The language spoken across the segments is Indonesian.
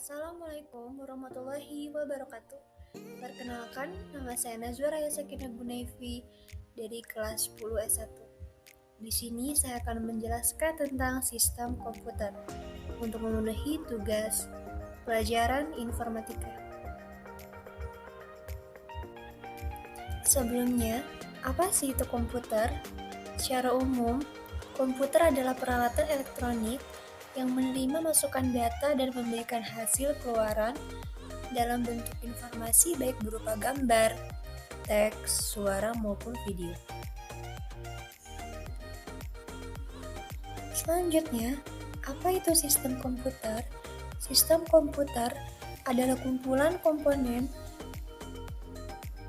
Assalamualaikum warahmatullahi wabarakatuh. Perkenalkan, nama saya Nazwa Raya Sakinah Gunaifi dari kelas 10 S1. Di sini saya akan menjelaskan tentang sistem komputer untuk memenuhi tugas pelajaran informatika. Sebelumnya, apa sih itu komputer? Secara umum, komputer adalah peralatan elektronik yang menerima masukan data dan memberikan hasil keluaran dalam bentuk informasi baik berupa gambar, teks, suara, maupun video. Selanjutnya, apa itu sistem komputer? Sistem komputer adalah kumpulan komponen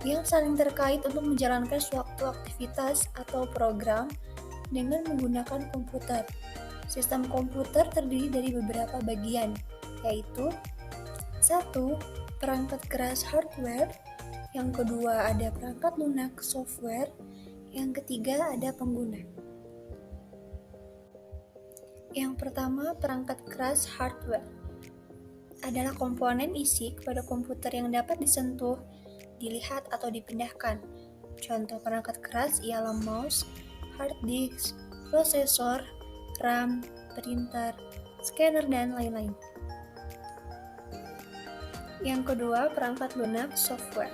yang saling terkait untuk menjalankan suatu aktivitas atau program dengan menggunakan komputer. Sistem komputer terdiri dari beberapa bagian, yaitu 1. Perangkat keras hardware, yang kedua ada perangkat lunak software, yang ketiga ada pengguna. Yang pertama, perangkat keras hardware adalah komponen isi kepada komputer yang dapat disentuh, dilihat, atau dipindahkan. Contoh perangkat keras ialah mouse, hard disk, prosesor, RAM, printer, scanner, dan lain-lain. Yang kedua, perangkat lunak software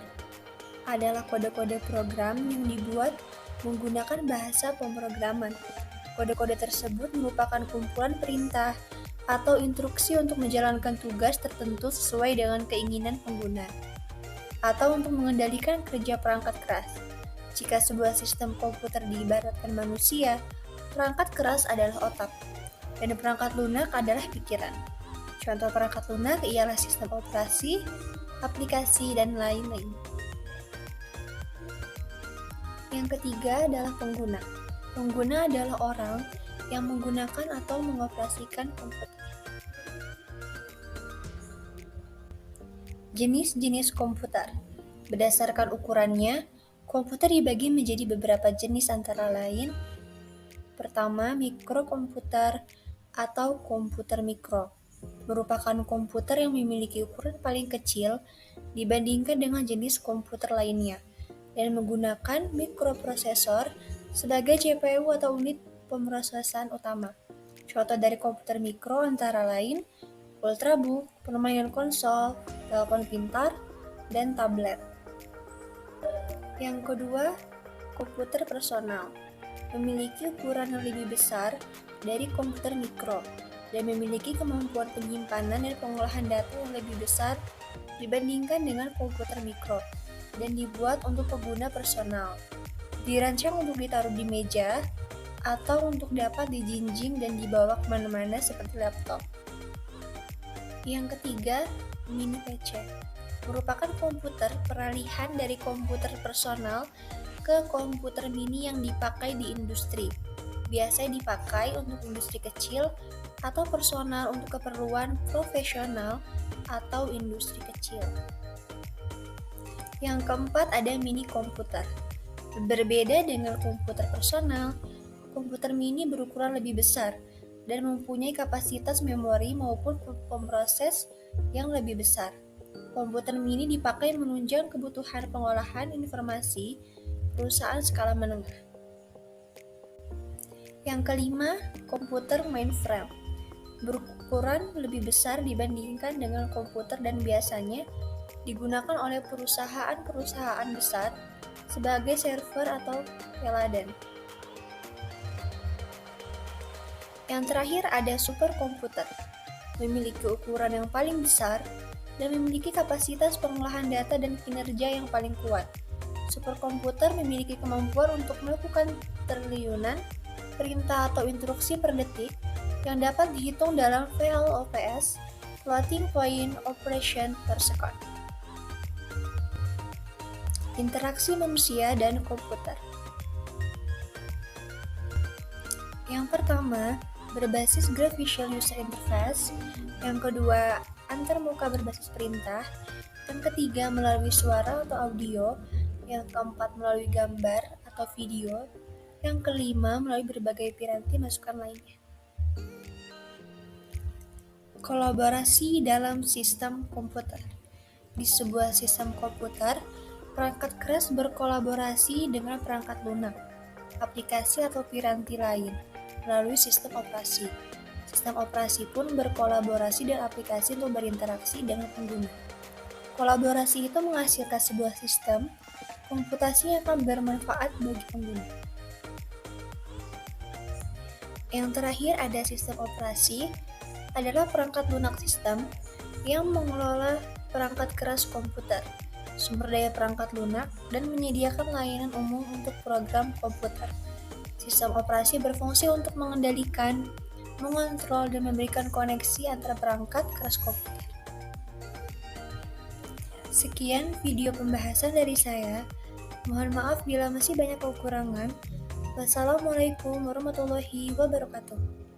adalah kode-kode program yang dibuat menggunakan bahasa pemrograman. Kode-kode tersebut merupakan kumpulan perintah atau instruksi untuk menjalankan tugas tertentu sesuai dengan keinginan pengguna, atau untuk mengendalikan kerja perangkat keras. Jika sebuah sistem komputer diibaratkan manusia, perangkat keras adalah otak, dan perangkat lunak adalah pikiran. Contoh perangkat lunak ialah sistem operasi, aplikasi, dan lain-lain. Yang ketiga adalah pengguna. Pengguna adalah orang yang menggunakan atau mengoperasikan komputer. Jenis-jenis komputer. Berdasarkan ukurannya, komputer dibagi menjadi beberapa jenis antara lain. Pertama, mikrokomputer atau komputer mikro merupakan komputer yang memiliki ukuran paling kecil dibandingkan dengan jenis komputer lainnya dan menggunakan mikroprosesor sebagai CPU atau unit pemrosesan utama. Contoh dari komputer mikro antara lain ultrabook, permainan konsol, telepon pintar, dan tablet. Yang kedua, komputer personal memiliki ukuran yang lebih besar dari komputer mikro dan memiliki kemampuan penyimpanan dan pengolahan data yang lebih besar dibandingkan dengan komputer mikro dan dibuat untuk pengguna personal. Dirancang untuk ditaruh di meja atau untuk dapat dijinjing dan dibawa kemana-mana seperti laptop. Yang ketiga, mini PC merupakan komputer peralihan dari komputer personal ke komputer mini yang dipakai di industri. Biasanya dipakai untuk industri kecil atau personal untuk keperluan profesional atau industri kecil. Yang keempat ada mini komputer. Berbeda dengan komputer personal, komputer mini berukuran lebih besar dan mempunyai kapasitas memori maupun pemroses yang lebih besar. Komputer mini dipakai menunjang kebutuhan pengolahan informasi perusahaan skala menengah. Yang kelima, komputer mainframe berukuran lebih besar dibandingkan dengan komputer dan biasanya digunakan oleh perusahaan-perusahaan besar sebagai server atau teladan. Yang terakhir ada superkomputer, memiliki ukuran yang paling besar dan memiliki kapasitas pengolahan data dan kinerja yang paling kuat. Superkomputer memiliki kemampuan untuk melakukan triliunan perintah atau instruksi per detik yang dapat dihitung dalam VLOPS, floating point operation per second. Interaksi manusia dan komputer. Yang pertama, berbasis Graph Visual User Interface. Yang kedua, antarmuka berbasis perintah. Yang ketiga, melalui suara atau audio. Yang keempat, melalui gambar atau video. Yang kelima, melalui berbagai piranti masukan lainnya. Kolaborasi dalam sistem komputer. Di sebuah sistem komputer, perangkat keras berkolaborasi dengan perangkat lunak, aplikasi atau piranti lain melalui sistem operasi. Sistem operasi pun berkolaborasi dengan aplikasi untuk berinteraksi dengan pengguna. Kolaborasi itu menghasilkan sebuah sistem komputasi yang akan bermanfaat bagi pengguna. Yang terakhir ada sistem operasi, adalah perangkat lunak sistem yang mengelola perangkat keras komputer, sumber daya perangkat lunak, dan menyediakan layanan umum untuk program komputer. Sistem operasi berfungsi untuk mengendalikan, mengontrol, dan memberikan koneksi antara perangkat keras komputer. Sekian video pembahasan dari saya. Mohon maaf bila masih banyak kekurangan. Wassalamualaikum warahmatullahi wabarakatuh.